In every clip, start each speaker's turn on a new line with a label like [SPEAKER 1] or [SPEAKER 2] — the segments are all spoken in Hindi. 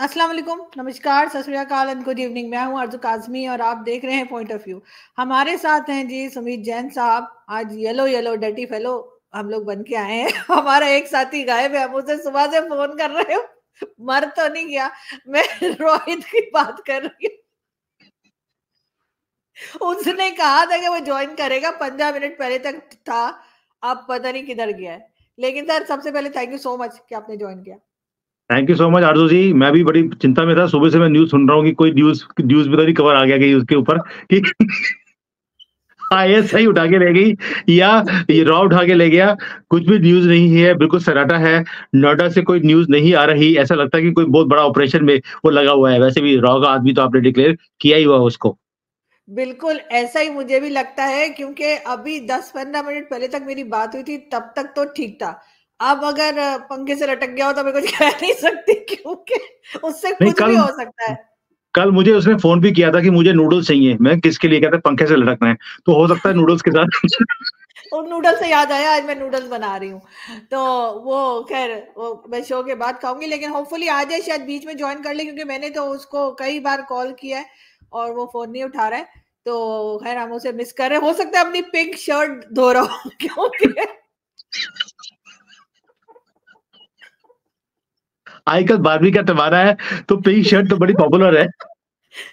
[SPEAKER 1] अस्सलाम वालेकुम, नमस्कार, सत श्री अकाल एंड गुड इवनिंग। मैं हूं अर्जु काज़मी और आप देख रहे हैं पॉइंट ऑफ व्यू। हमारे साथ हैं जी सुमित जैन साहब। आज येलो येलो डर्टी फेलो हम लोग बन के आए हैं। हमारा एक साथी गायब है, हम उसे सुबह से फोन कर रहे हो, मर तो नहीं गया। मैं रोहित की बात कर रही हूँ। उसने कहा था कि वो ज्वाइन करेगा, 15 मिनट पहले तक था, अब पता नहीं किधर गया है। लेकिन सर सबसे पहले थैंक यू सो मच कि आपने ज्वाइन किया।
[SPEAKER 2] थैंक यू सो मच आरजू जी। मैं भी बड़ी चिंता में था, सुबह से मैं न्यूज़ सुन रहा हूँ कि कोई न्यूज़ न्यूज़ पता नहीं कवर आ गया कि उसके ऊपर कि आईएसआई उठा के ले गई या ये रॉ उठा के ले गया। कुछ भी न्यूज़ नहीं है, बिल्कुल सन्नाटा है। नोएडा से कोई न्यूज़ नहीं आ रही, ऐसा लगता है कि कोई बहुत बड़ा ऑपरेशन में वो लगा हुआ है। वैसे भी रॉ का आदमी तो आपने डिक्लेयर किया ही हुआ उसको।
[SPEAKER 1] बिल्कुल ऐसा ही मुझे भी लगता है, क्योंकि अभी 10-15 मिनट पहले तक मेरी बात हुई थी, तब तक तो ठीक था। अब अगर पंखे से लटक गया हो तो मैं कुछ कह नहीं सकती, क्योंकि उससे
[SPEAKER 2] नहीं,
[SPEAKER 1] कुछ भी
[SPEAKER 2] कल
[SPEAKER 1] हो सकता है।
[SPEAKER 2] कल मुझे उसने फ़ोन भी किया था कि मुझे नूडल्स चाहिए। मैं किसके लिए? कहता है पंखे से लटकना है। तो हो सकता है नूडल्स के साथ
[SPEAKER 1] और नूडल्स से याद आया, आज मैं नूडल्स बना रही हूँ। तो वो खैर वो मैं शो के बाद खाऊंगी, लेकिन होपफुली आ जाए, शायद बीच में ज्वाइन कर ले, क्योंकि मैंने तो उसको कई बार कॉल किया है और वो फोन नहीं उठा रहा है। तो खैर हम उसे मिस कर रहे हैं। हो सकता है अपनी पिंक शर्ट धो रहा हूँ, क्योंकि
[SPEAKER 2] आजकल बारहवीं का त्योहार है, तो पिंक शर्ट तो बड़ी पॉपुलर है।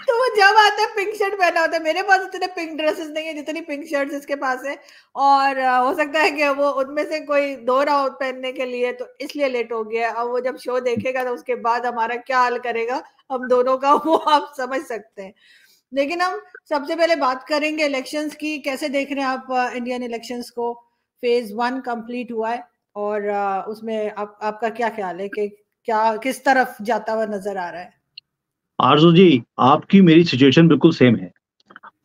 [SPEAKER 1] तो वो जब आता है पिंक शर्ट पहना होता है। मेरे पास इतने पिंक ड्रेसेस नहीं है जितनी पिंक शर्ट्स इसके पास है। और हो सकता है कि वो उनमें से कोई धो रहा हो पहनने के लिए, तो इसलिए लेट हो गया। अब वो जब शो देखेगा तो उसके बाद हमारा क्या हाल करेगा हम दोनों का, वो आप समझ सकते हैं। लेकिन हम सबसे पहले बात करेंगे इलेक्शंस की। कैसे देख रहे हैं आप इंडियन इलेक्शंस को? फेज 1 कंप्लीट हुआ है और उसमें आपका क्या ख्याल है कि क्या किस तरफ जाता हुआ नजर आ रहा है?
[SPEAKER 2] आरज़ू जी, आपकी मेरी सिचुएशन बिल्कुल सेम है।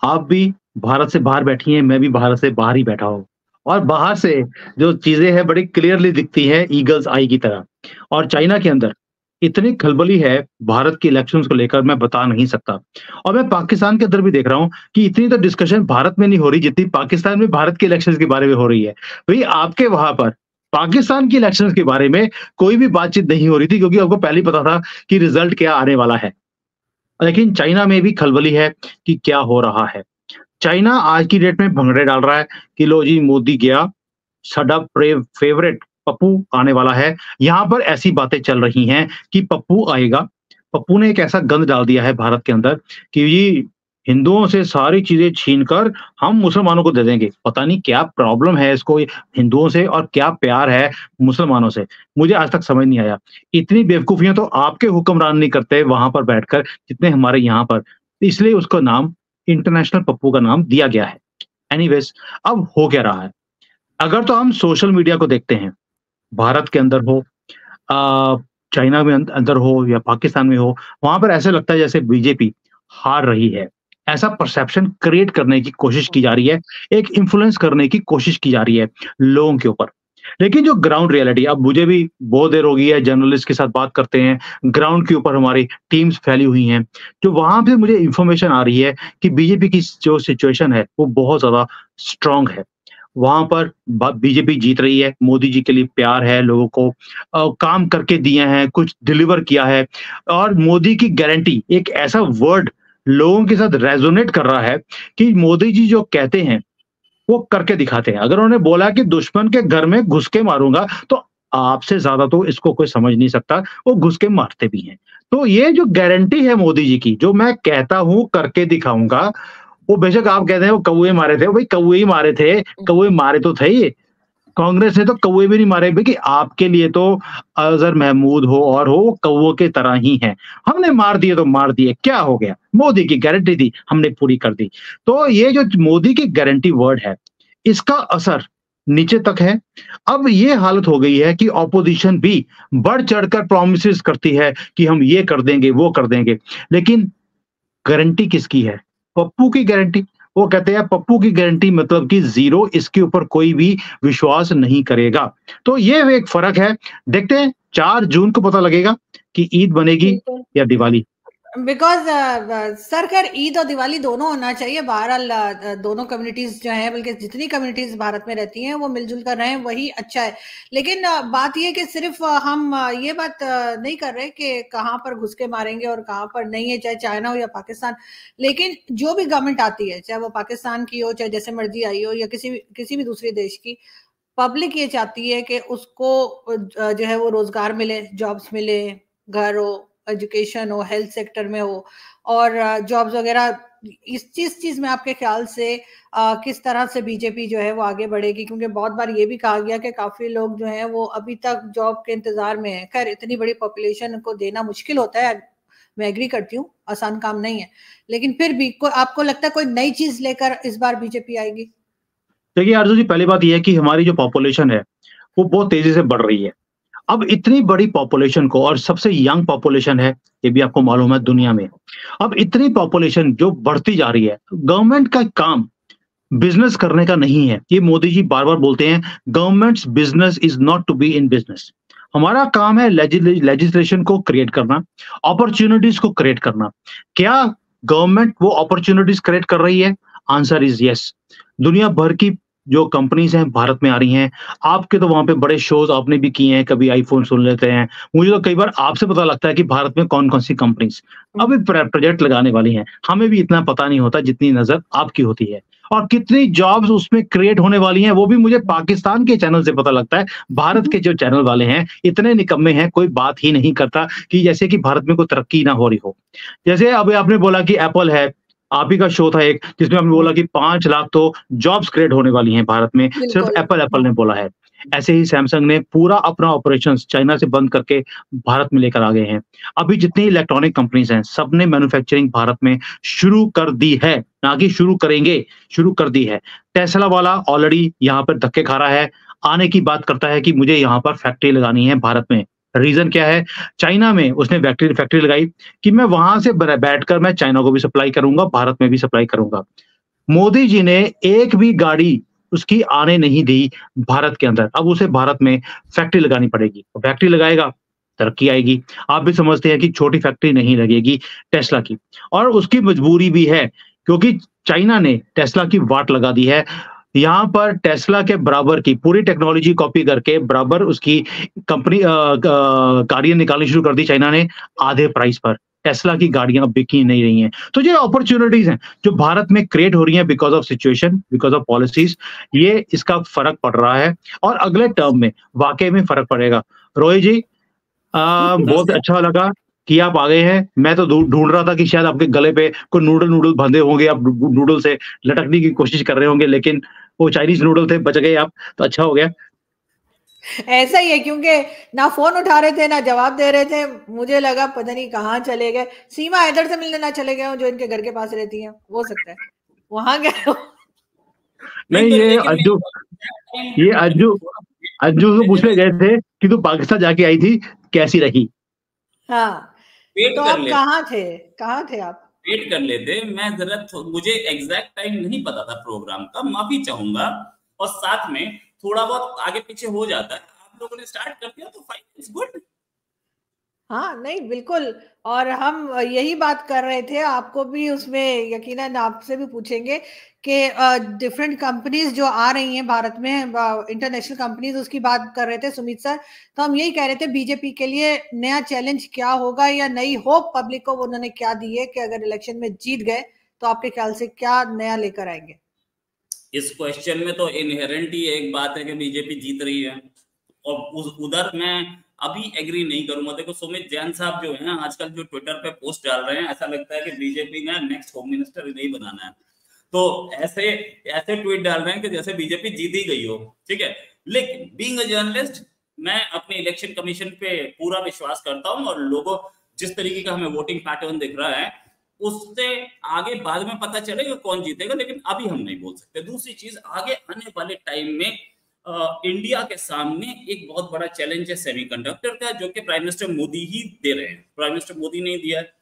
[SPEAKER 2] आप भी भारत से बाहर बैठी हैं, मैं भी भारत से बाहर ही बैठा हूँ। और बाहर से जो चीज़ें हैं बड़ी क्लियरली दिखती हैं ईगल्स आई की तरह। और चाइना के अंदर इतनी खलबली है भारत के इलेक्शंस को लेकर मैं बता नहीं सकता। और मैं पाकिस्तान के अंदर भी देख रहा हूँ कि इतनी तो डिस्कशन भारत में नहीं हो रही जितनी पाकिस्तान में भारत के इलेक्शंस के बारे में हो रही है। भई आपके वहाँ पर पाकिस्तान के इलेक्शंस के बारे में कोई भी बातचीत नहीं हो रही थी क्योंकि आपको पहले ही पता था कि रिज़ल्ट क्या आने वाला है। लेकिन चाइना में भी खलबली है कि क्या हो रहा है। चाइना आज की डेट में भंगड़े डाल रहा है कि लो जी मोदी गया, साडा फेवरेट पप्पू आने वाला है। यहाँ पर ऐसी बातें चल रही हैं कि पप्पू आएगा। पप्पू ने एक ऐसा गंद डाल दिया है भारत के अंदर कि ये हिंदुओं से सारी चीज़ें छीन कर हम मुसलमानों को दे देंगे। पता नहीं क्या प्रॉब्लम है इसको हिंदुओं से और क्या प्यार है मुसलमानों से, मुझे आज तक समझ नहीं आया। इतनी बेवकूफ़ियाँ तो आपके हुक्मरान नहीं करते वहाँ पर बैठकर जितने हमारे यहाँ पर। इसलिए उसका नाम इंटरनेशनल पप्पू का नाम दिया गया है। एनीवेज़ अब हो क्या रहा है? अगर तो हम सोशल मीडिया को देखते हैं, भारत के अंदर हो चाइना में अंदर हो या पाकिस्तान में हो, वहाँ पर ऐसा लगता है जैसे बीजेपी हार रही है। ऐसा परसेप्शन क्रिएट करने की कोशिश की जा रही है, एक इन्फ्लुएंस करने की कोशिश की जा रही है लोगों के ऊपर। लेकिन जो ग्राउंड रियलिटी अब मुझे भी बहुत देर हो गई है जर्नलिस्ट के साथ बात करते हैं, ग्राउंड के ऊपर हमारी टीम्स फैली हुई हैं, जो वहाँ पे मुझे इन्फॉर्मेशन आ रही है कि बीजेपी की जो सिचुएशन है, वो बहुत ज़्यादा स्ट्रॉन्ग है। वहाँ पर बीजेपी जीत रही है, मोदी जी के लिए प्यार है लोगों को काम करके दिए हैं, कुछ डिलीवर किया है और मोदी की गारंटी एक ऐसा वर्ड लोगों के साथ रेजोनेट कर रहा है कि मोदी जी जो कहते हैं, वो करके दिखाते हैं। अगर उन्होंने बोला कि दुश्मन के घर में घुस के मारूँगा, तो आपसे ज़्यादा तो इसको कोई समझ नहीं सकता, वो घुस के मारते भी हैं। तो ये जो गारंटी है मोदी जी की, जो मैं कहता हूँ करके दिखाऊँगा, वो बेशक आप कहते हैं वो कौवे मारे थे, भाई कौवे ही मारे थे, कौवे मारे तो थे ही। कांग्रेस ने तो कौवे भी नहीं मारे क्योंकि आपके लिए तो अज़हर महमूद हो और हो वो कौवों की तरह ही हैं। हमने मार दिए तो मार दिए, क्या हो गया? मोदी की गारंटी थी, हमने पूरी कर दी। तो ये जो मोदी की गारंटी वर्ड है, इसका असर नीचे तक है। अब ये हालत हो गई है कि ऑपोजिशन भी बढ़-चढ़कर प्रॉमिसेस करती है कि हम ये कर देंगे, वो कर देंगे। लेकिन गारंटी किसकी है? पप्पू की गारंटी। वो कहते हैं पप्पू की गारंटी मतलब कि ज़ीरो, इसके ऊपर कोई भी विश्वास नहीं करेगा। तो ये एक फ़र्क है। देखते हैं 4 जून को पता लगेगा कि ईद बनेगी
[SPEAKER 1] बिल्कुल।
[SPEAKER 2] या दिवाली।
[SPEAKER 1] बिकॉज सर खैर ईद और दिवाली दोनों होना चाहिए। बहरहाल दोनों कम्युनिटीज जो हैं, बल्कि जितनी कम्युनिटीज भारत में रहती हैं वो मिलजुल कर रहें वही अच्छा है। लेकिन बात ये कि सिर्फ हम ये बात नहीं कर रहे कि कहाँ पर घुस के मारेंगे और कहाँ पर नहीं है, चाहे चाइना हो या पाकिस्तान। लेकिन जो भी गवर्नमेंट आती है, चाहे वो पाकिस्तान की हो, चाहे जैसे मर्जी आई हो, या किसी भी दूसरे देश की, पब्लिक ये चाहती है कि उसको जो है वो रोजगार मिले, जॉब्स मिले, घर हो, एजुकेशन हो, हेल्थ सेक्टर में हो, और जॉब्स वगैरह। इस चीज में आपके ख्याल से किस तरह से बीजेपी जो है वो आगे बढ़ेगी? क्योंकि बहुत बार ये भी कहा गया कि काफी लोग जो हैं वो अभी तक जॉब के इंतजार में है। खैर इतनी बड़ी पॉपुलेशन को देना मुश्किल होता है, मैं एग्री करती हूँ, आसान काम नहीं है, लेकिन फिर भी आपको लगता है कोई नई चीज लेकर इस बार बीजेपी आएगी?
[SPEAKER 2] देखिए आरजू जी, पहली बात यह है कि हमारी जो पॉपुलेशन है वो बहुत तेजी से बढ़ रही है। अब इतनी बड़ी पॉपुलेशन को, और सबसे यंग पॉपुलेशन है, ये भी आपको मालूम है दुनिया में। अब इतनी पॉपुलेशन जो बढ़ती जा रही है, गवर्नमेंट का काम बिजनेस करने का नहीं है। ये मोदी जी बार बार बोलते हैं, government's business is not to be in business. हमारा काम है लेजिस्लेशन को क्रिएट करना, अपॉर्चुनिटीज को क्रिएट करना। क्या गवर्नमेंट वो अपॉर्चुनिटीज क्रिएट कर रही है? Answer is yes. दुनिया भर की जो कंपनीज हैं भारत में आ रही हैं। आपके तो वहां पे बड़े शोज आपने भी किए हैं, कभी आईफोन सुन लेते हैं। मुझे तो कई बार आपसे पता लगता है कि भारत में कौन कौन सी कंपनीज अभी प्रोजेक्ट लगाने वाली हैं। हमें भी इतना पता नहीं होता जितनी नजर आपकी होती है। और कितनी जॉब्स उसमें क्रिएट होने वाली हैं वो भी मुझे पाकिस्तान के चैनल से पता लगता है। भारत के जो चैनल वाले हैं इतने निकम्मे हैं, कोई बात ही नहीं करता कि जैसे कि भारत में कोई तरक्की ना हो रही हो। जैसे अभी आपने बोला कि एप्पल है, आप ही का शो था एक जिसमें आपने बोला कि 5 लाख तो जॉब्स क्रिएट होने वाली हैं भारत में, सिर्फ
[SPEAKER 1] बिल्कुल।
[SPEAKER 2] एप्पल ने बोला है। ऐसे ही सैमसंग ने पूरा अपना ऑपरेशंस चाइना से बंद करके भारत में लेकर आ गए हैं। अभी जितनी इलेक्ट्रॉनिक कंपनीज हैं सबने मैन्युफैक्चरिंग भारत में शुरू कर दी है, ना कि शुरू करेंगे, शुरू कर दी है। टेस्ला वाला ऑलरेडी यहाँ पर धक्के खा रहा है, आने की बात करता है कि मुझे यहाँ पर फैक्ट्री लगानी है भारत में। रीजन क्या है? चाइना में उसने फैक्ट्री फैक्ट्री लगाई कि मैं वहां से बैठकर मैं चाइना को भी सप्लाई करूंगा, भारत में भी सप्लाई करूंगा। मोदी जी ने एक भी गाड़ी उसकी आने नहीं दी भारत के अंदर। अब उसे भारत में फैक्ट्री लगानी पड़ेगी। फैक्ट्री लगाएगा, तरक्की आएगी। आप भी समझते हैं कि छोटी फैक्ट्री नहीं लगेगी टेस्ला की, और उसकी मजबूरी भी है क्योंकि चाइना ने टेस्ला की वाट लगा दी है। यहाँ पर टेस्ला के बराबर की पूरी टेक्नोलॉजी कॉपी करके बराबर उसकी कंपनी गाड़ियां निकालनी शुरू कर दी चाइना ने, आधे प्राइस पर। टेस्ला की गाड़ियां अब बिकी नहीं रही हैं। तो ये अपॉर्चुनिटीज हैं जो भारत में क्रिएट हो रही हैं because of situation, because of policies. ये इसका फर्क पड़ रहा है और अगले टर्म में वाकई में फर्क पड़ेगा। रोहित जी, बहुत अच्छा लगा कि आप आ गए हैं। मैं तो ढूंढ रहा था कि शायद आपके गले पे कोई नूडल बंधे होंगे, आप नूडल से लटकने की कोशिश कर रहे होंगे, लेकिन वो चाइनीज नूडल थे, बच गए आप, तो अच्छा हो गया।
[SPEAKER 1] ऐसा ही है, क्योंकि ना फोन उठा रहे थे ना जवाब दे रहे थे। मुझे लगा पता नहीं कहाँ चले गए, सीमा इधर से मिलने ना चले गए हो जो इनके घर के पास रहती है, हो सकता है वहां गए हो।
[SPEAKER 2] नहीं,
[SPEAKER 3] तो
[SPEAKER 2] ये अज्जू अज्जू से पूछने गए थे कि तू पाकिस्तान जाके आई थी, कैसी रही?
[SPEAKER 1] हाँ,
[SPEAKER 3] वेट
[SPEAKER 1] तो
[SPEAKER 3] कर
[SPEAKER 1] आप
[SPEAKER 3] ले,
[SPEAKER 1] कहाँ थे आप?
[SPEAKER 3] वेट कर लेते। मैं जरा मुझे एग्जैक्ट टाइम नहीं पता था प्रोग्राम का, माफी चाहूंगा। और साथ में थोड़ा बहुत आगे पीछे हो जाता है, आप लोगों ने स्टार्ट कर दिया तो फाइन, इट्स गुड।
[SPEAKER 1] हाँ नहीं बिल्कुल, और हम यही बात कर रहे थे, आपको भी उसमें यकीनन आपसे भी पूछेंगे कि डिफरेंट कंपनीज जो आ रही हैं भारत में, इंटरनेशनल कंपनीज, उसकी बात कर रहे थे सुमित सर। तो हम यही कह रहे थे बीजेपी के लिए नया चैलेंज क्या होगा, या नई होप पब्लिक को उन्होंने क्या दी है कि अगर इलेक्शन में जीत गए तो आपके ख्याल से क्या नया लेकर आएंगे?
[SPEAKER 3] इस क्वेश्चन में तो इनहेरेंट ही एक बात है कि बीजेपी जीत रही है, और उधर मैं अभी एग्री नहीं करूंगा। देखो सुमित जैन साहब जो है आजकल जो ट्विटर पे पोस्ट डाल रहे हैं, ऐसा लगता है कि बीजेपी ने नेक्स्ट होम मिनिस्टर ही नहीं बनाना है। तो ऐसे ऐसे ट्वीट डाल रहे हैं कि जैसे बीजेपी जीत ही गई हो, ठीक है। लेकिन बीइंग अ जर्नलिस्ट, मैं अपने इलेक्शन कमीशन पे पूरा विश्वास करता हूं, और लोगों जिस तरीके का हमें वोटिंग पैटर्न दिख रहा है उससे आगे बाद में पता चलेगा कौन जीतेगा, लेकिन अभी हम नहीं बोल सकते। दूसरी चीज, आगे आने वाले टाइम में इंडिया के सामने एक बहुत बड़ा चैलेंज है सेमीकंडक्टर का, जो कि प्राइम मिनिस्टर मोदी ही दे रहे हैं, प्राइम मिनिस्टर मोदी ने दिया है।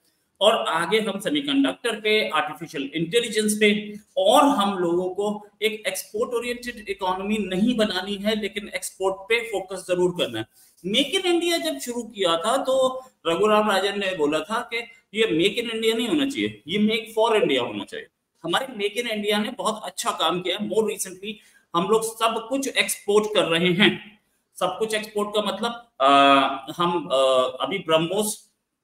[SPEAKER 3] और आगे हम सेमीकंडक्टर पे, आर्टिफिशियल इंटेलिजेंस पे, और हम लोगों को एक एक्सपोर्ट ओरिएंटेड इकोनॉमी नहीं बनानी है, लेकिन एक्सपोर्ट पे फोकस जरूर करना है। मेक इन इंडिया जब शुरू किया था तो रघुराम राजन ने बोला था कि ये मेक इन इंडिया नहीं होना चाहिए, ये मेक फॉर इंडिया होना चाहिए। हमारे मेक इन इंडिया ने बहुत अच्छा काम किया है। मोर रिसेंटली हम लोग सब कुछ एक्सपोर्ट कर रहे हैं। सब कुछ एक्सपोर्ट का मतलब हम अभी ब्रह्मोस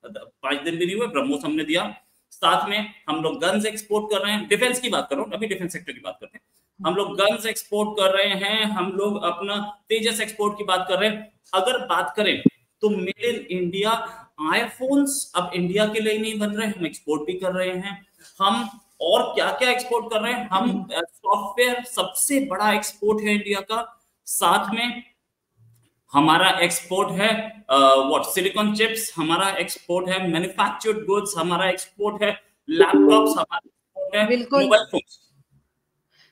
[SPEAKER 3] 5 दिन भी नहीं हुए, ब्रह्मोस हमने दिया। साथ में हम लोग गन्स एक्सपोर्ट कर रहे हैं। डिफेंस की बात कर रहा हूँ, अभी डिफेंस सेक्टर की बात करते हैं। हम लोग गन्स एक्सपोर्ट कर रहे हैं, हम लोग अपना तेजस एक्सपोर्ट की बात कर रहे हैं। अगर बात करें तो मेड इन इंडिया आईफोन्स अब इंडिया के लिए ही नहीं बन रहे, हम एक्सपोर्ट भी कर रहे हैं। हम और क्या क्या एक्सपोर्ट कर रहे हैं, हम सॉफ्टवेयर सबसे बड़ा एक्सपोर्ट है इंडिया का। साथ में हमारा एक्सपोर्ट है सिलिकॉन चिप्स, हमारा एक्सपोर्ट है मैन्युफैक्चर्ड गुड्स, हमारा एक्सपोर्ट है लैपटॉप्स, हमारा एक्सपोर्ट है मोबाइल फोन्स।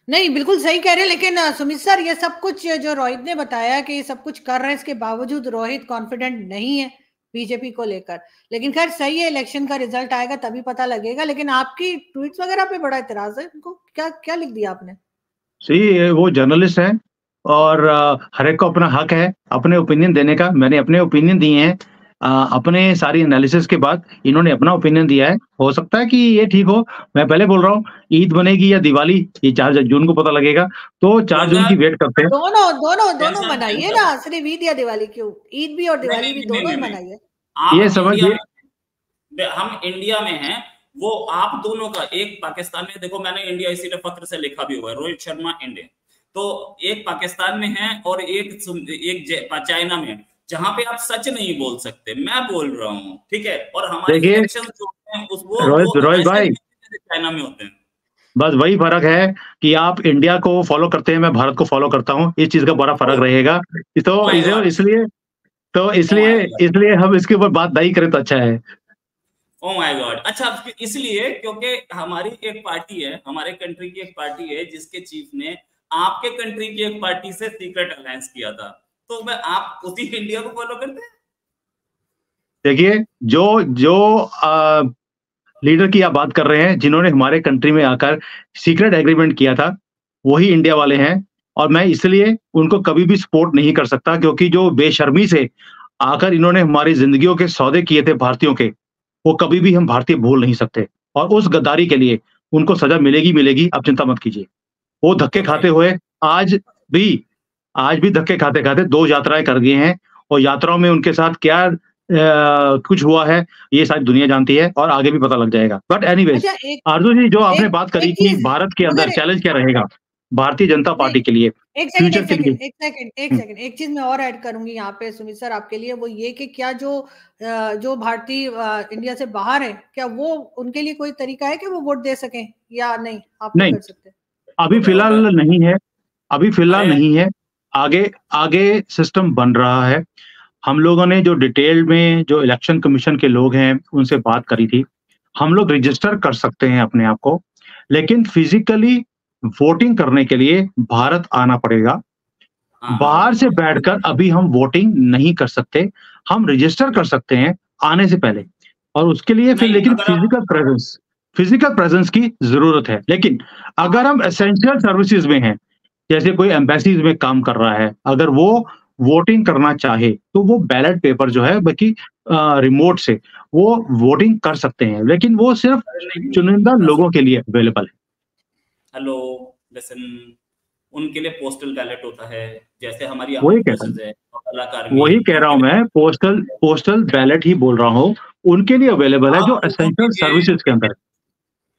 [SPEAKER 1] नहीं, बिल्कुल सही कह रहे हैं। लेकिन सुमित सर, ये सब कुछ जो रोहित ने बताया कि ये सब कुछ कर रहे हैं, इसके बावजूद रोहित कॉन्फिडेंट नहीं है बीजेपी को लेकर। लेकिन खैर सही है, इलेक्शन का रिजल्ट आएगा तभी पता लगेगा। लेकिन आपकी ट्वीट्स वगैरह पे बड़ा इतराज है, उनको क्या क्या लिख दिया आपने?
[SPEAKER 2] सही, वो जर्नलिस्ट है और हर एक को अपना हक है अपने ओपिनियन देने का। मैंने अपने ओपिनियन दिए हैं, अपने सारी एनालिसिस के बाद इन्होंने अपना ओपिनियन दिया है। हो सकता है कि ये ठीक हो। मैं पहले बोल रहा हूँ, ईद बनेगी या दिवाली, ये 4 जून को पता लगेगा। तो 4 जून की वेट करते हैं।
[SPEAKER 1] दोनों मनाइए ना, सिर्फ ईद या दिवाली क्यों? ईद भी और दिवाली भी दोनों ही मनाइए।
[SPEAKER 2] ये समझिए,
[SPEAKER 3] हम इंडिया में हैं, वो आप दोनों का एक पाकिस्तान में, देखो मैंने इंडिया इसीलिए फक्र से लिखा भी हुआ है, रोहित शर्मा इंडिया। तो एक पाकिस्तान में है और एक चाइना में है, जहां पे आप सच नहीं बोल सकते। मैं बोल रहा हूँ, ठीक है। और हमारे इलेक्शन जो हैं
[SPEAKER 2] रोहित भाई
[SPEAKER 3] चाइना में होते हैं।
[SPEAKER 2] बस वही फर्क है कि आप इंडिया को फॉलो करते हैं, मैं भारत को फॉलो करता हूँ। इस चीज का बड़ा फर्क रहेगा। तो इसलिए हम इसके ऊपर बात नहीं करें तो अच्छा है।
[SPEAKER 3] Oh my God. अच्छा, इसलिए क्योंकि हमारी एक पार्टी है, हमारे कंट्री की एक पार्टी है, जिसके चीफ ने आपके कंट्री की एक पार्टी से सीक्रेट अलायंस किया था। तो मैं आप उसी इंडिया को फॉलो करते हैं।
[SPEAKER 2] देखिए, जो लीडर की आप बात कर रहे हैं, जिन्होंने हमारे कंट्री में आकर सीक्रेट एग्रीमेंट किया था, वही इंडिया वाले हैं। और मैं इसलिए उनको कभी भी सपोर्ट नहीं कर सकता, क्योंकि जो बेशर्मी से आकर इन्होंने हमारी जिंदगियों के सौदे किए थे भारतीयों के, वो कभी भी हम भारतीय भूल नहीं सकते। और उस गद्दारी के लिए उनको सजा मिलेगी, आप चिंता मत कीजिए। वो धक्के खाते हुए आज भी धक्के खाते 2 यात्राएं कर गए हैं, और यात्राओं में उनके साथ क्या कुछ हुआ है ये सारी दुनिया जानती है, और आगे भी पता लग जाएगा। बट एनीवेज, आरजू जी, जो आपने बात करी कि भारत के अंदर चैलेंज क्या रहेगा भारतीय जनता पार्टी के लिए,
[SPEAKER 1] एक सेकंड, एक चीज मैं और ऐड करूंगी यहाँ पे सुमित सर आपके लिए, वो ये कि क्या जो भारतीय इंडिया से बाहर है, क्या वो उनके लिए कोई तरीका है कि वो वोट दे सकें या नहीं? आप नहीं कर सकते
[SPEAKER 2] अभी फिलहाल नहीं है। आगे सिस्टम बन रहा है। हम लोगों ने जो डिटेल में जो इलेक्शन कमीशन के लोग हैं उनसे बात करी थी। हम लोग रजिस्टर कर सकते हैं अपने आप को, लेकिन फिजिकली वोटिंग करने के लिए भारत आना पड़ेगा। बाहर से बैठकर अभी हम वोटिंग नहीं कर सकते। हम रजिस्टर कर सकते हैं आने से पहले, और उसके लिए फिर लेकिन फिजिकल प्रेजेंस की जरूरत है। लेकिन अगर हम एसेंशियल सर्विसेज में हैं, जैसे कोई एम्बेसीज में काम कर रहा है, अगर वो वोटिंग करना चाहे तो वो बैलेट पेपर जो है बाकी रिमोट से वो वोटिंग कर सकते हैं, लेकिन वो सिर्फ चुनिंदा लोगों के लिए अवेलेबल है।
[SPEAKER 3] हेलो, लिसन, उनके लिए पोस्टल बैलेट होता है, जैसे हमारी
[SPEAKER 2] वही कह रहा हूं मैं, पोस्टल बैलेट ही बोल रहा हूँ, उनके लिए अवेलेबल है जो एसेंशियल सर्विसेज के अंदर।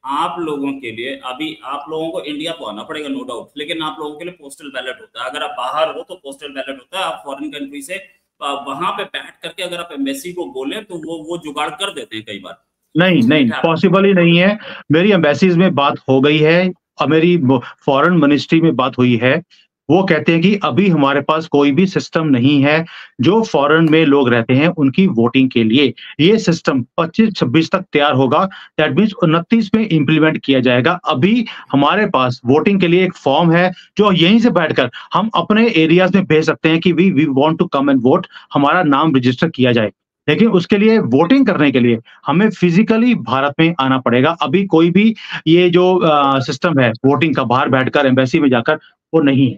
[SPEAKER 3] आप लोगों के लिए अभी आप लोगों को इंडिया को आना पड़ेगा, नो डाउट, लेकिन आप लोगों के लिए पोस्टल बैलेट होता है। अगर आप बाहर हो तो पोस्टल बैलेट होता है। आप फॉरेन कंट्री से वहां पे बैठ करके अगर आप एम्बेसी को बोले तो वो जुगाड़ कर देते हैं कई बार।
[SPEAKER 2] नहीं, पॉसिबल ही नहीं है। मेरी एम्बेसीज में बात हो गई है और मेरी फॉरेन मिनिस्ट्री में बात हुई है। वो कहते हैं कि अभी हमारे पास कोई भी सिस्टम नहीं है जो फॉरेन में लोग रहते हैं उनकी वोटिंग के लिए। ये सिस्टम 25-26 तक तैयार होगा, दैट मींस 29 में इंप्लीमेंट किया जाएगा। अभी हमारे पास वोटिंग के लिए एक फॉर्म है जो यहीं से बैठकर हम अपने एरियाज में भेज सकते हैं कि we want to come and vote, हमारा नाम रजिस्टर किया जाए। लेकिन उसके लिए वोटिंग करने के लिए हमें फिजिकली भारत में आना पड़ेगा। अभी कोई भी ये जो सिस्टम है वोटिंग का बाहर बैठकर एम्बेसी में जाकर, वो नहीं है।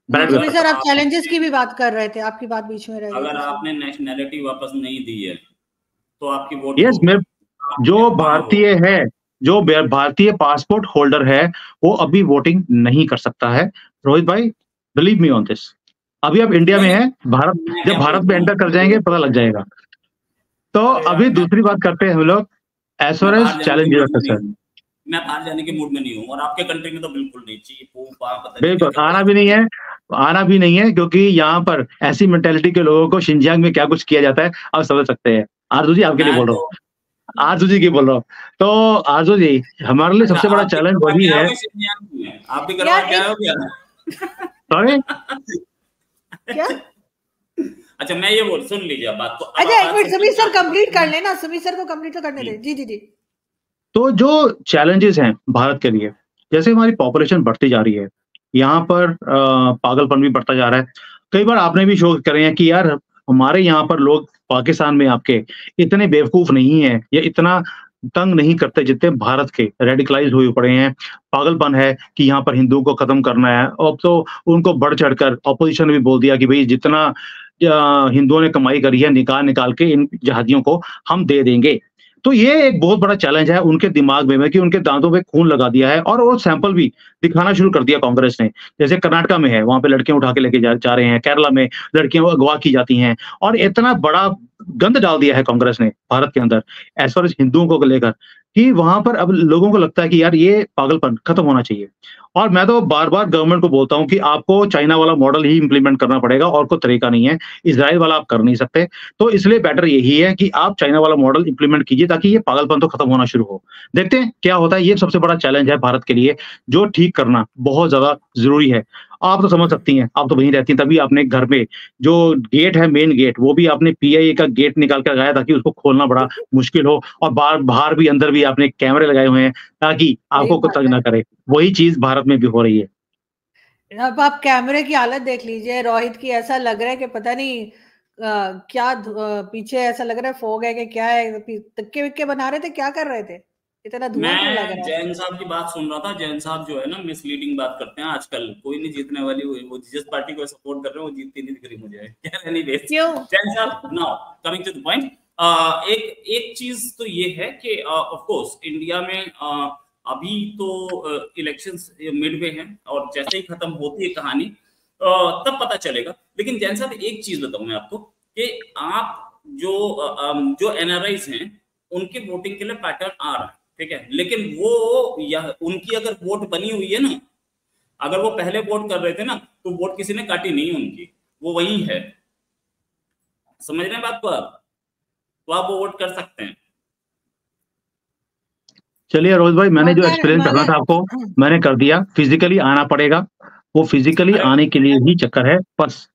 [SPEAKER 1] सर, आप चैलेंजेस की भी बात कर रहे थे, आपकी बात बीच में रह गई।
[SPEAKER 3] अगर आपने नेशनैलिटी वापस नहीं दी है तो आपकी वोट
[SPEAKER 2] यस, जो भारतीय है, जो भारतीय पासपोर्ट होल्डर है, वो अभी वोटिंग नहीं कर सकता है। रोहित भाई, बिलीव मी ऑन दिस। अभी आप इंडिया में हैं, भारत, जब भारत में एंटर कर जाएंगे पता लग जाएगा। तो अभी दूसरी बात करते हैं हम लोग, as far as challenges are concern.
[SPEAKER 3] मैं बाहर जाने के मूड में नहीं हूँ, और आपके कंट्री में तो बिल्कुल नहीं चाहिए।
[SPEAKER 2] बिल्कुल आना भी नहीं है, आना भी नहीं है, क्योंकि यहाँ पर ऐसी मेंटेलिटी के लोगों को शिनजियांग में क्या कुछ किया जाता है आप समझ सकते हैं। आरजू जी आपके लिए बोल रहा हूँ, आरजू जी की बोल रहा हूँ। तो आरजू जी, हमारे लिए सबसे बड़ा चैलेंज वही है।
[SPEAKER 3] आप भी करवा के आए हो क्या?
[SPEAKER 2] सॉरी
[SPEAKER 1] क्या?
[SPEAKER 3] अच्छा मैं ये बोल, सुन लीजिए बात को।
[SPEAKER 1] अच्छा एक मिनट, समीर सर कंप्लीट कर लेना, समीर सर को कंप्लीट तो करने दे। जी जी जी।
[SPEAKER 2] तो जो चैलेंजेस हैं भारत के लिए, जैसे हमारी पॉपुलेशन बढ़ती जा रही है, यहाँ पर पागलपन भी बढ़ता जा रहा है। कई बार आपने भी शो करे हैं कि यार हमारे यहाँ पर लोग पाकिस्तान में आपके इतने बेवकूफ नहीं है या इतना तंग नहीं करते जितने भारत के रेडिकलाइज हुए पड़े हैं। पागलपन है कि यहाँ पर हिंदुओं को खत्म करना है। अब तो उनको बढ़ चढ़कर ऑपोजिशन ने भी बोल दिया कि भाई जितना हिंदुओं ने कमाई करी है निकाल निकाल के इन जहादियों को हम दे देंगे। तो ये एक बहुत बड़ा चैलेंज है उनके दिमाग में कि उनके दांतों पे खून लगा दिया है, और वो सैंपल भी दिखाना शुरू कर दिया कांग्रेस ने। जैसे कर्नाटका में है, वहां पे लड़कियां उठा के लेके जा रहे हैं, केरला में लड़कियां अगवा की जाती हैं, और इतना बड़ा गंद डाल दिया है कांग्रेस ने भारत के अंदर एज फार एज हिंदुओं को लेकर, कि वहां पर अब लोगों को लगता है कि यार ये पागलपन खत्म होना चाहिए। और मैं तो बार बार गवर्नमेंट को बोलता हूं कि आपको चाइना वाला मॉडल ही इंप्लीमेंट करना पड़ेगा, और कोई तरीका नहीं है। इजराइल वाला आप कर नहीं सकते। तो इसलिए बेटर यही है कि आप चाइना वाला मॉडल इंप्लीमेंट कीजिए, ताकि ये पागलपन तो खत्म होना शुरू हो। देखते हैं क्या होता है। ये सबसे बड़ा चैलेंज है भारत के लिए, जो ठीक करना बहुत ज्यादा जरूरी है। आप तो समझ सकती हैं, आप तो वहीं रहती हैं, तभी आपने घर में जो गेट है, मेन गेट, वो भी आपने पीआईए का गेट निकाल कर लगाया ताकि उसको खोलना बड़ा मुश्किल हो, और बाहर भी अंदर भी आपने कैमरे लगाए हुए हैं ताकि आपको कोई तंग ना करे। वही चीज भारत में भी हो रही है।
[SPEAKER 1] अब आप कैमरे की हालत देख लीजिए रोहित की, ऐसा लग रहा है कि पता नहीं क्या पीछे ऐसा लग रहा है फोग है कि क्या है, तक्के विक्के बना रहे थे, क्या कर रहे थे, इतना धुआं क्यों लग
[SPEAKER 3] मैं
[SPEAKER 1] रहा है?
[SPEAKER 3] जैन साहब की बात सुन रहा था। जैन साहब जो है ना मिसलीडिंग बात करते हैं आजकल। कोई नहीं जीतने वाली, वो जिस पार्टी को सपोर्ट कर रहे हैं वो जीतती नहीं दिख रही मुझे।
[SPEAKER 1] क्यों?
[SPEAKER 3] जैन साहब, now coming to the point, एक चीज तो ये है कि ऑफ कोर्स इंडिया में अभी तो इलेक्शंस मिड में है, और जैसे ही खत्म होती है कहानी तब पता चलेगा। लेकिन जैन साहब एक चीज बताऊं मैं आपको कि आप जो एनआरआईज हैं उनके वोटिंग के लिए पैटर्न आ रहा है, ठीक है, लेकिन वो उनकी अगर वोट बनी हुई है ना, अगर वो पहले वोट कर रहे थे ना तो वोट किसी ने काटी नहीं उनकी, वो वही है। समझ रहे हैं बात को आप? तो आप वो वोट कर सकते हैं।
[SPEAKER 2] चलिए रोहित भाई, मैंने जो एक्सपीरियंस करना था आपको मैंने कर दिया। फिजिकली आना पड़ेगा, वो फिजिकली आने के लिए ही चक्कर है बस।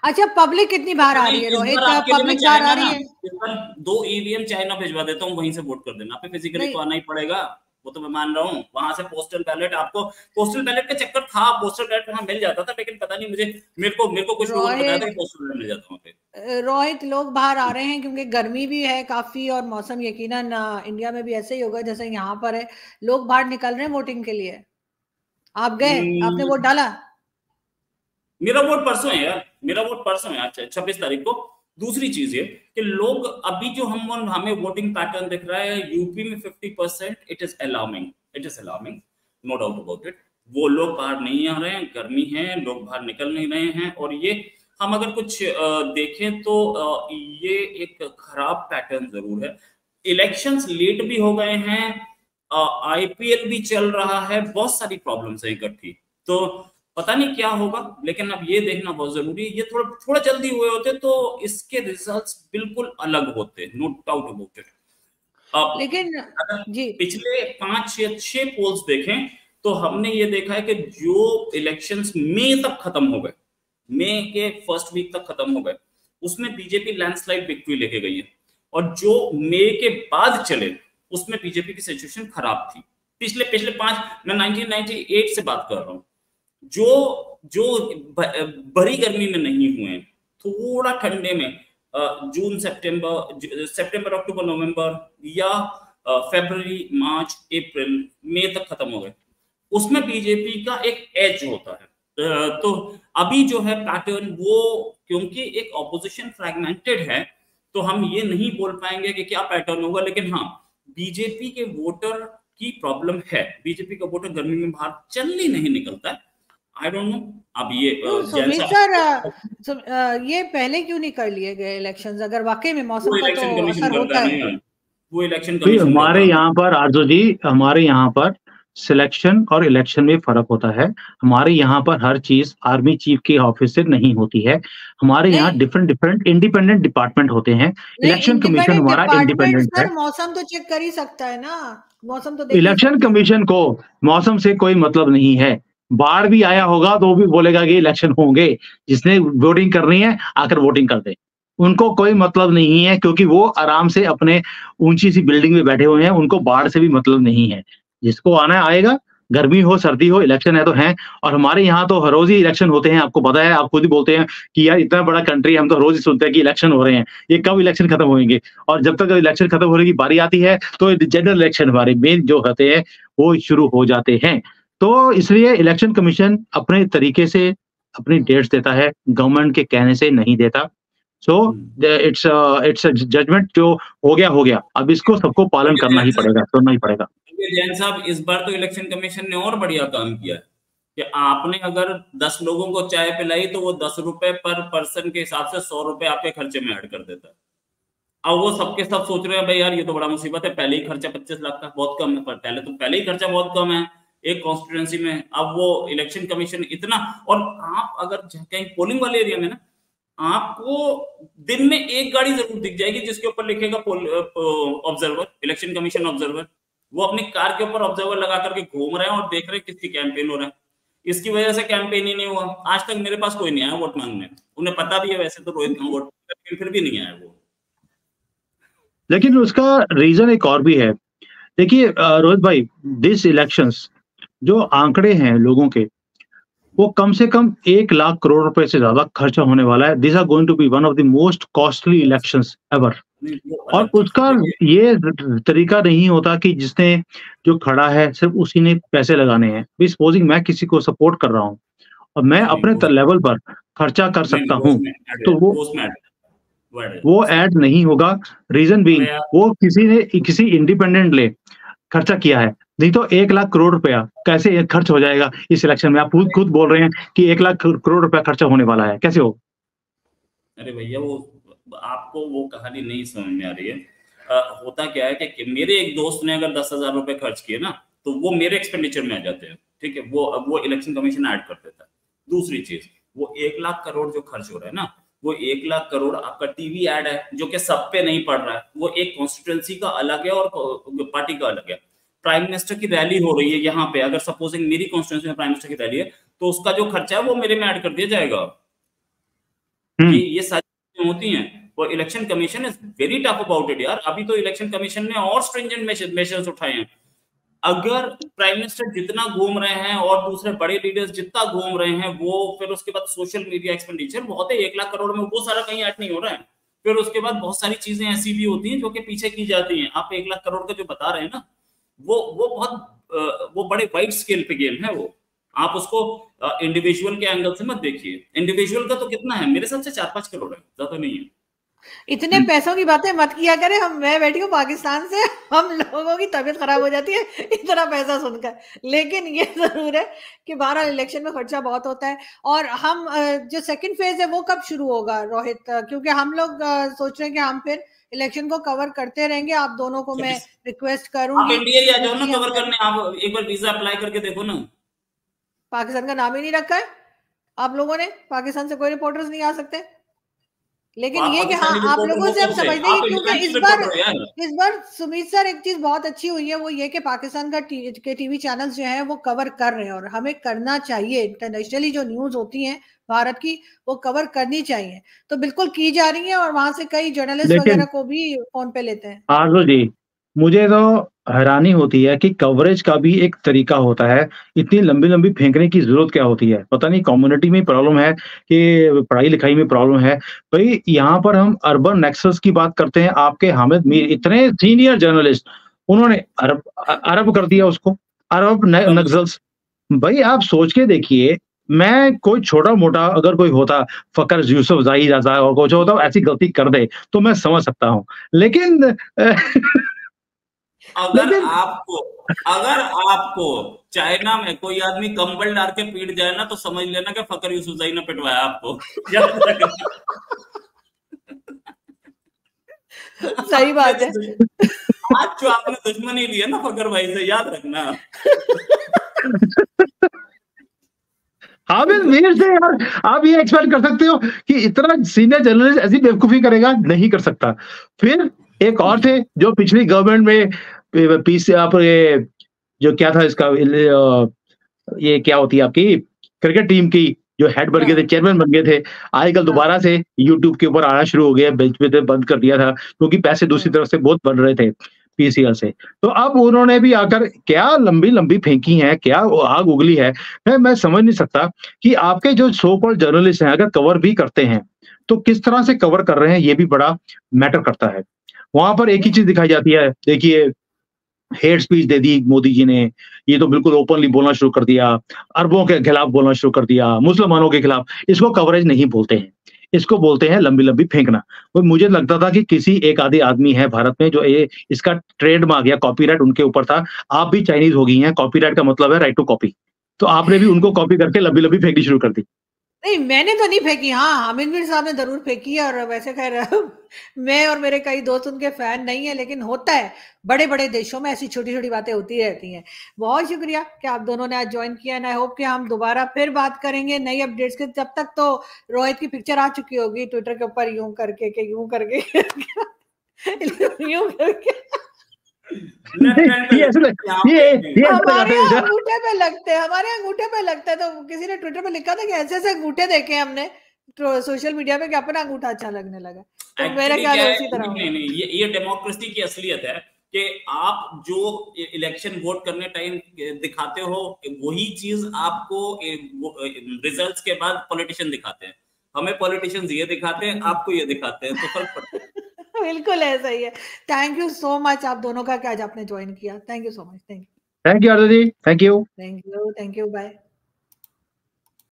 [SPEAKER 1] अच्छा पब्लिक कितनी बाहर आ रही है रोहित? पब्लिक बाहर आ रही है।
[SPEAKER 3] इस बार 2 ईवीएम चाइना भिजवा देता हूँ, वहीं से वोट कर देना। आपको फिजिकली तो आना ही पड़ेगा, वो तो मैं मान रहा हूँ। वहां से पोस्टल बैलेट, आपको पोस्टल बैलेट का चक्कर था, पोस्टल बैलेट वहां मिल जाता था, लेकिन पता नहीं मेरे को कुछ लोगों ने बताया था कि पोस्टल बैलेट मिल जाता वहां पे।
[SPEAKER 1] रोहित लोग बाहर आ रहे हैं क्योंकि गर्मी भी है काफी, और मौसम यकीनन इंडिया में भी ऐसे ही होगा जैसे यहाँ पर है। लोग बाहर निकल रहे हैं वोटिंग के लिए। आप गए, आपने वोट डाला?
[SPEAKER 3] मेरा वोट परसों है यार, मेरा वोट परसों है, अच्छा 26 तारीख को। दूसरी चीज ये कि लोग अभी जो हमें वोटिंग पैटर्न दिख रहा है यूपी में 50%, it is alarming, no doubt about it. वो लोग बाहर नहीं आ रहे हैं, गर्मी है, लोग बाहर निकल नहीं रहे हैं। और ये हम अगर कुछ देखें तो ये एक खराब पैटर्न जरूर है। इलेक्शंस लेट भी हो गए हैं, आईपीएल भी चल रहा है, बहुत सारी प्रॉब्लम्स है इकट्ठी, तो पता नहीं क्या होगा। लेकिन अब ये देखना बहुत जरूरी है, ये थोड़ा जल्दी हुए होते तो इसके रिजल्ट्स बिल्कुल अलग होते, नो डाउट अबाउट इट।
[SPEAKER 1] लेकिन जी
[SPEAKER 3] पिछले 5 या 6 पोल्स देखें तो हमने ये देखा है कि जो इलेक्शंस मई तक खत्म हो गए, मई के फर्स्ट वीक तक खत्म हो गए, उसमें बीजेपी लैंडस्लाइड विक्ट्री लेके गई है। और जो मई के बाद चले उसमें बीजेपी की सिचुएशन खराब थी। पिछले 5, मैं 1998 से बात कर रहा हूं, जो भरी गर्मी में नहीं हुए, थोड़ा ठंडे में जून सितंबर अक्टूबर नवंबर या फरवरी मार्च अप्रैल मई तक खत्म हो गए, उसमें बीजेपी का एक एज होता है। तो अभी जो है पैटर्न, वो क्योंकि एक ऑपोजिशन फ्रैगमेंटेड है तो हम ये नहीं बोल पाएंगे कि क्या पैटर्न होगा। लेकिन हाँ, बीजेपी के वोटर की प्रॉब्लम है। बीजेपी का वोटर गर्मी में बाहर जल्दी नहीं निकलता है। I don't know. अब ये
[SPEAKER 1] सुमित सर, ये पहले क्यों नहीं कर लिए गए इलेक्शंस? अगर वाकई में मौसम का तो असर होता है।
[SPEAKER 3] वो इलेक्शन कमीशन
[SPEAKER 2] हमारे यहाँ पर आरजू जी, हमारे यहाँ पर सिलेक्शन और इलेक्शन में फर्क होता है। हमारे यहाँ पर हर चीज आर्मी चीफ के ऑफिस से नहीं होती है। हमारे यहाँ डिफरेंट इंडिपेंडेंट डिपार्टमेंट होते हैं। इलेक्शन कमीशन हमारा इंडिपेंडेंट है।
[SPEAKER 1] मौसम तो चेक कर ही सकता है ना, मौसम तो
[SPEAKER 2] इलेक्शन कमीशन को मौसम से कोई मतलब नहीं है। बाढ़ भी आया होगा तो भी बोलेगा कि इलेक्शन होंगे, जिसने वोटिंग करनी है आकर वोटिंग कर दे। उनको कोई मतलब नहीं है, क्योंकि वो आराम से अपने ऊंची सी बिल्डिंग में बैठे हुए हैं। उनको बाढ़ से भी मतलब नहीं है। जिसको आना है आएगा, गर्मी हो सर्दी हो, इलेक्शन है तो है। और हमारे यहाँ तो हर रोज ही इलेक्शन होते हैं। आपको पता है, आप खुद ही बोलते हैं कि यार इतना बड़ा कंट्री, हम तो रोज ही सुनते हैं कि इलेक्शन हो रहे हैं, ये कब इलेक्शन खत्म होंगे। और जब तक इलेक्शन खत्म होने की बारी आती है तो जनरल इलेक्शन हमारे मेन जो होते हैं वो शुरू हो जाते हैं। तो इसलिए इलेक्शन कमीशन अपने तरीके से अपनी डेट्स देता है, गवर्नमेंट के कहने से नहीं देता। सो इट्स जजमेंट जो हो गया। अब इसको सबको पालन करना ही पड़ेगा, सुनना ही पड़ेगा।
[SPEAKER 3] जैन साहब, इस बार तो इलेक्शन कमीशन ने और बढ़िया काम किया है कि आपने अगर 10 लोगों को चाय पिलाई तो वो 10 रुपए पर पर्सन के हिसाब से 100 रुपए आपके खर्चे में ऐड कर देता है। अब वो सबके सब सोच रहे हैं भाई यार ये तो बड़ा मुसीबत है, पहले ही खर्चा 25 लाख का बहुत कम है। पर पहले ही खर्चा बहुत कम है एक कॉन्स्टिट्यूएंसी में। अब वो इलेक्शन कमीशन इतना, और आप अगर कहीं पोलिंग वाले एरिया में ना, आपको दिन में एक गाड़ी जरूर दिख जाएगी जिसके ऊपर लिखेगा ऑब्जर्वर, इलेक्शन कमीशन ऑब्जर्वर। वो अपनी कार के ऊपर ऑब्जर्वर लगा करके घूम रहे हैं और देख रहे हैं किसकी कैंपेन हो रहा है। इसकी वजह से कैंपेन ही नहीं हुआ। आज तक मेरे पास कोई नहीं आया वोट मांगने। उन्हें पता भी है वैसे तो रोहित का वोट, लेकिन फिर भी नहीं आया वो।
[SPEAKER 2] लेकिन उसका रीजन एक और भी है। देखिए रोहित भाई, दिस इलेक्शंस जो आंकड़े हैं लोगों के, वो कम से कम 1 लाख करोड़ रुपए से ज्यादा खर्चा होने वाला है। This are going to be one of the most costly elections ever. और उसका ये तरीका नहीं होता कि जिसने जो खड़ा है सिर्फ उसी ने पैसे लगाने हैं। भी सपोजिंग मैं किसी को सपोर्ट कर रहा हूँ और मैं अपने लेवल पर खर्चा कर सकता हूँ, तो वो ऐड नहीं होगा। रीजन बीइंग वो किसी इंडिपेंडेंट ले खर्चा किया है। नहीं तो 1 लाख करोड़ रुपया कैसे खर्च हो जाएगा इस इलेक्शन में? आप खुद बोल रहे हैं कि 1 लाख करोड़ रुपया खर्चा होने वाला है, कैसे हो?
[SPEAKER 3] अरे भैया, वो आपको वो कहानी नहीं समझ में आ रही है। होता क्या है कि मेरे एक दोस्त ने अगर 10,000 रुपए खर्च किए ना, तो वो मेरे एक्सपेंडिचर में आ जाते हैं। ठीक है, वो इलेक्शन कमीशन ऐड कर देता है। दूसरी चीज, वो 1 लाख करोड़ जो खर्च हो रहा है ना, वो 1 लाख करोड़ आपका टीवी ऐड है जो कि सब पे नहीं पड़ रहा है। वो एक कॉन्स्टिट्यूएंसी का अलग है और पार्टी का अलग है। प्राइम मिनिस्टर की रैली हो रही है यहाँ पे, अगर सपोजिंग मेरी कॉन्स्टिट्यूएंसी में प्राइम मिनिस्टर की रैली है, तो उसका जो खर्चा है वो मेरे में ऐड कर दिया जाएगा। ये सारी चीजें होती हैं। और election commission is very tough about it यार। अभी तो इलेक्शन कमीशन ने और स्ट्रिंजेंट मेजर्स उठाए हैं। अगर प्राइम मिनिस्टर जितना घूम रहे हैं और दूसरे बड़े लीडर्स जितना घूम रहे हैं, वो फिर उसके बाद सोशल मीडिया एक्सपेंडिचर बहुत है 1 लाख करोड़ में, वो सारा कहीं ऐड नहीं हो रहा है। फिर उसके बाद बहुत सारी चीजें ऐसी भी होती हैं जो कि पीछे की जाती हैं। आप 1 लाख करोड़ का जो बता रहे हैं ना, वो बड़े वाइड स्केल पे गेम है। वो आप उसको इंडिविजुअल के एंगल से मत देखिए। इंडिविजुअल का तो कितना है, मेरे हिसाब से 4-5 करोड़ है, ज्यादा नहीं है।
[SPEAKER 1] इतने पैसों की बातें मत किया करें। मैं बैठी हूँ पाकिस्तान से, हम लोगों की तबीयत खराब हो जाती है इतना पैसा सुनकर। लेकिन ये जरूर है कि 12 इलेक्शन में खर्चा बहुत होता है। और हम जो सेकंड फेज है वो कब शुरू होगा रोहित? क्योंकि हम लोग सोच रहे हैं कि हम फिर इलेक्शन को कवर करते रहेंगे। आप दोनों को मैं रिक्वेस्ट करूंगी,
[SPEAKER 3] आप इंडिया ही आ जाओ ना कवर करने। आप एक बार वीजा अप्लाई करके देखो ना।
[SPEAKER 1] पाकिस्तान का नाम ही नहीं रखा है आप लोगों ने। पाकिस्तान से कोई रिपोर्टर्स नहीं आ सकते। लेकिन ये कि हाँ, आप लोगों से हम समझते हैं, क्योंकि इस बार सुमित सर एक चीज बहुत अच्छी हुई है, वो ये कि पाकिस्तान का के टीवी चैनल्स जो हैं वो कवर कर रहे हैं। और हमें करना चाहिए। इंटरनेशनली जो न्यूज होती हैं भारत की, वो कवर करनी चाहिए। तो बिल्कुल की जा रही है। और वहां से कई जर्नलिस्ट वगैरह को भी फोन पे लेते हैं।
[SPEAKER 2] आरजू जी, मुझे तो हैरानी होती है कि कवरेज का भी एक तरीका होता है। इतनी लंबी लंबी फेंकने की जरूरत क्या होती है? पता नहीं कम्युनिटी में प्रॉब्लम है कि पढ़ाई लिखाई में प्रॉब्लम है। भाई यहाँ पर हम अर्बन नेक्सस की बात करते हैं। आपके हामिद मीर इतने सीनियर जर्नलिस्ट, उन्होंने अरब कर दिया उसको, अरब नक्सल्स। भाई आप सोच के देखिए, मैं कोई छोटा मोटा अगर कोई होता, फकर यूसुफ जाहिद और कुछ होता, ऐसी गलती कर दे तो मैं समझ सकता हूँ। लेकिन
[SPEAKER 3] अगर आपको चाइना में कोई आदमी कंबल डाल के पीट जाए ना, तो समझ लेना कि फकर यूसुफजई ने पिटवाया आपको। याद रखना।
[SPEAKER 1] सही बात है।
[SPEAKER 3] आज जो आपने दुश्मनी ली है ना फकर भाई से, याद रखना।
[SPEAKER 2] हामिद मीर से यार आप ये एक्सपेक्ट कर सकते हो कि इतना सीनियर जर्नलिस्ट ऐसी बेवकूफी करेगा? नहीं कर सकता। फिर एक और थे जो पिछली गवर्नमेंट में पीस आप ये जो क्या था इसका ये क्या होती है आपकी क्रिकेट टीम की जो हेड बन गए थे, चेयरमैन बन गए थे, आजकल दोबारा से यूट्यूब के ऊपर आना शुरू हो गया। बेंच पे तो बंद कर दिया था क्योंकि पैसे दूसरी तरफ से बहुत बढ़ रहे थे पीसीएल से। तो अब उन्होंने भी आकर क्या लंबी-लंबी फेंकी हैं, क्या आग उगली है। मैं समझ नहीं सकता कि आपके जो सो कॉल्ड जर्नलिस्ट हैं अगर कवर भी करते हैं, तो किस तरह से कवर कर रहे हैं ये भी बड़ा मैटर करता है। वहाँ पर एक ही चीज़ दिखाई जाती है, देखिए हेट स्पीच दे दी मोदी जी ने, ये तो बिल्कुल ओपनली बोलना शुरू कर दिया, अरबों के खिलाफ बोलना शुरू कर दिया, मुसलमानों के खिलाफ। इसको कवरेज नहीं बोलते हैं, इसको बोलते हैं लंबी-लंबी फेंकना। तो मुझे लगता था कि किसी एक आधे आदमी है भारत में जो ये इसका ट्रेडमार्क या कॉपीराइट उनके ऊपर था। आप भी चाइनीज़ हो गई हैं, कॉपीराइट का मतलब है राइट टू कॉपी। तो आपने भी उनको कॉपी करके लंबी-लंबी फेंकनी शुरू कर दी।
[SPEAKER 1] नहीं, मैंने तो नहीं फेंकी। हाँ, हामिद मीर साहब ने ज़रूर फेंकी है। और वैसे खैर मैं और मेरे कई दोस्त उनके फ़ैन नहीं है, लेकिन होता है, बड़े-बड़े देशों में ऐसी छोटी-छोटी बातें होती रहती हैं। बहुत शुक्रिया कि आप दोनों ने आज जॉइन किया एंड आई होप कि हम दोबारा फिर बात करेंगे नई अपडेट्स के। जब तक तो रोहित की पिक्चर आ चुकी होगी ट्विटर के ऊपर यूँ करके के यूँ करके यूँ करके
[SPEAKER 2] ये ऐसे
[SPEAKER 1] हमारे अंगूठे पे लगते हैं, हमारे अंगूठे पे लगता है। तो किसी ने ट्विटर पे लिखा था कि ऐसे-ऐसे अंगूठे देखे हमने तो सोशल मीडिया पे कि अपना अंगूठा अच्छा लगने लगा। तो मेरा ख्याल है उसी तरह होगा।
[SPEAKER 3] नहीं, ये डेमोक्रेसी की असलियत है कि आप जो इलेक्शन वोट करने टाइम दिखाते हो, वही चीज आपको रिजल्ट्स के बाद पॉलिटिशियन दिखाते हैं। हमें पॉलिटिशियंस ये दिखाते हैं, आपको ये दिखाते हैं, तो फर्क पड़ता है।
[SPEAKER 1] बिल्कुल ऐसा ही है। थैंक यू सो मच आप दोनों का कि आज आपने ज्वाइन किया। Thank you so much. Thank you.
[SPEAKER 2] Thank you Aarti ji, thank you.
[SPEAKER 1] Thank you, bye.